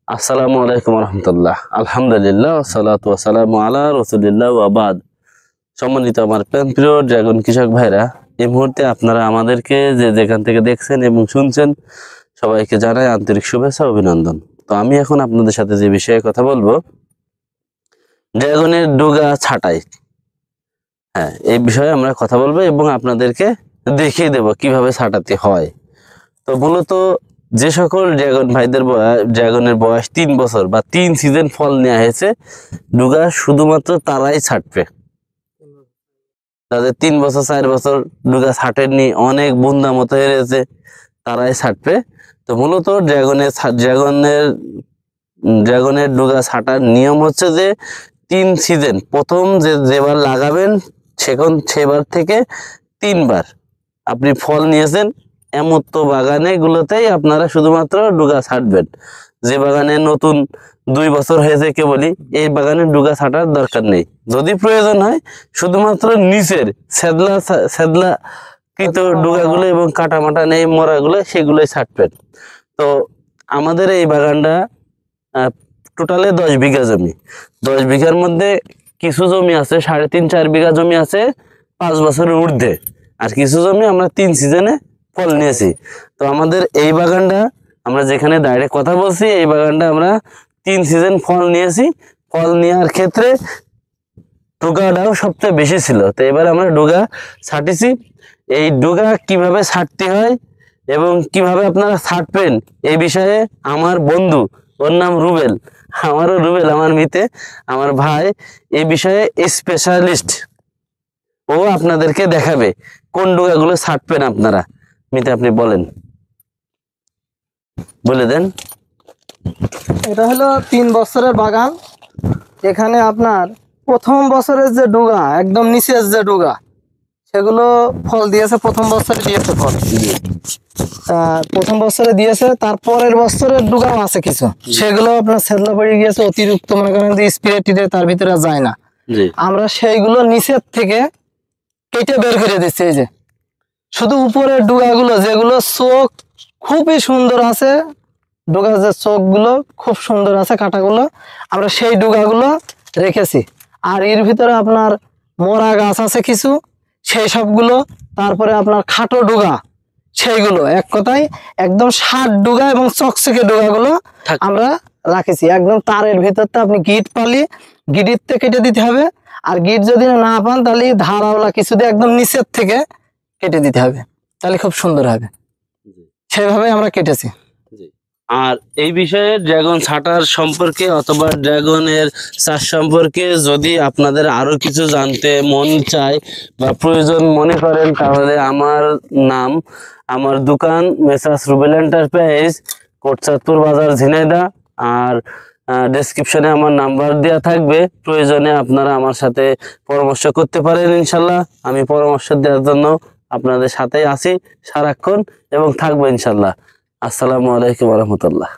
আসসালামু আলাইকুম রহমতুল্লাহ। আলহামদুলিল্লাহ, সালাতু ওয়াসালামু আলা রাসূলিল্লাহ ওয়া বাদ। সম্মানিত আমার প্রিয় ড্রাগন কৃষক ভাইরা, এই মুহূর্তে আপনারা আমাদেরকে যে যেখান থেকে দেখছেন এবং শুনছেন, সবাইকে জানাই আন্তরিক শুভেচ্ছা অভিনন্দন। তো আমি এখন আপনাদের সাথে যে বিষয়ে কথা বলবো, ড্রাগনের ডুগা ছাঁটাই। হ্যাঁ, এই বিষয়ে আমরা কথা বলবো এবং আপনাদেরকে দেখিয়ে দেব কিভাবে ছাঁটাতে হয়। তো মূলত যে সকল ড্রাগন ভাইদের ড্রাগনের বয়স 3 বছর বা 3 সিজন ফল নেওয়া হয়েছে, ডুগা শুধুমাত্র তারাই ছাঁটবে। তাদের 3 বছর 4 বছর ডুগা ছাঁটেননি, অনেক বুন্দা মতো হয়ে রয়েছে, তারাই ছাঁটবে। তো মূলত ড্রাগনের ডুগা ছাঁটার নিয়ম হচ্ছে যে 3 সিজন, প্রথম যেবার লাগাবেন সেবার থেকে 3 বার আপনি ফল নিয়েছেন, এমতো বাগানে গুলোতেই আপনারা শুধুমাত্র ডুগা ছাঁটবেন। যে বাগানে নতুন 2 বছর হয়েছে কেবলই, এই বাগানে ডুগা ছাঁটার দরকার নেই। যদি প্রয়োজন হয় শুধুমাত্র নিচের সেদলা কৃত ডুগাগুলো এবং কাটামাটা নেই মরাগুলো, সেগুলোই ছাঁটবেন। তো আমাদের এই বাগানটা টোটালে 10 বিঘা জমি। 10 বিঘার মধ্যে কিছু জমি আছে 3.5-4 বিঘা জমি আছে 5 বছরের ঊর্ধ্বে, আর কিছু জমি আমরা 3 সিজনে ফল নিয়েছি। তো আমাদের এই বাগানটা, আমরা যেখানে ডাইরেক্ট কথা বলছি, এই বাগানটা আমরা 3 সিজন ফল নিয়েছি। ফল নেওয়ার ক্ষেত্রে ডুগাটাও সবচেয়ে বেশি ছিল। তো এবার আমরা ডুগা ছাঁটিছি। এই ডুগা কিভাবে ছাঁটতে হয় এবং কিভাবে আপনারা ছাঁটবেন, এই বিষয়ে আমার বন্ধু, ওর নাম রুবেল, আমারও রুবেল, আমার মিতে আমার ভাই, এই বিষয়ে স্পেশালিস্ট। ও আপনাদেরকে দেখাবে কোন ডুগাগুলো ছাঁটবেন আপনারা। মিতে, আপনি বলে দেন। এটা হলো 3 বছরের বাগান। এখানে আপনার প্রথম বছরের যে ডুগা, একদম নিচের যে ডুগা, সেগুলো ফল দিয়েছে। প্রথম বছরে দিয়েছে ফল, প্রথম বছরে দিয়েছে। তারপরের বছরের ডুগাও আছে কিছু, সেগুলো আপনার ছেদলা পড়ে গিয়েছে অতিরিক্ত, মনে করেন যে স্প্রে টিরে তার ভিতরে যায় না। আমরা সেইগুলো নিচের থেকে কেটে বের করে দিচ্ছি। এই যে শুধু উপরের ডুগাগুলো, যেগুলো চোখ খুবই সুন্দর আছে, ডুগা যে চোখগুলো খুব সুন্দর আছে, কাটাগুলো, আমরা সেই ডুগাগুলো রেখেছি। আর এর ভিতরে আপনার মরা গাছ আছে কিছু, সেই সবগুলো, তারপরে আপনার খাটো ডুগা, সেইগুলো, এক কথায় একদম 60 ডুগা এবং চকচকে ডুগাগুলো আমরা রাখেছি। একদম তারের ভিতরটা আপনি গিট পালি, গিটের থেকে কেটে দিতে হবে। আর গিট যদি না পান, তাহলে ধারাওয়ালা কিছু দিয়ে একদম নিচের থেকে কেটে দিতে হবে, তাহলে খুব সুন্দর হবে। সেভাবে আমরা কেটেছি। আর এই বিষয়ে ড্রাগন ছাঁটার সম্পর্কে অথবা ড্রাগনের চাষ সম্পর্কে যদি আপনাদের আরো কিছু জানতে মন চায় বা প্রয়োজন মনে করেন, তাহলে আমার দোকান মেসার্স রুবেল এন্টারপ্রাইজ, কোটচাঁদপুর বাজার, ঝিনাইদহ। আর ডেসক্রিপশনে আমার নাম্বার দেওয়া থাকবে, প্রয়োজনে আপনারা আমার সাথে পরামর্শ করতে পারেন। ইনশাল্লাহ আমি পরামর্শ দেওয়ার জন্য আপনাদের সাথেই আছি সারাক্ষণ এবং থাকবো ইনশাল্লাহ। আসসালামু আলাইকুম রহমতুল্লাহ।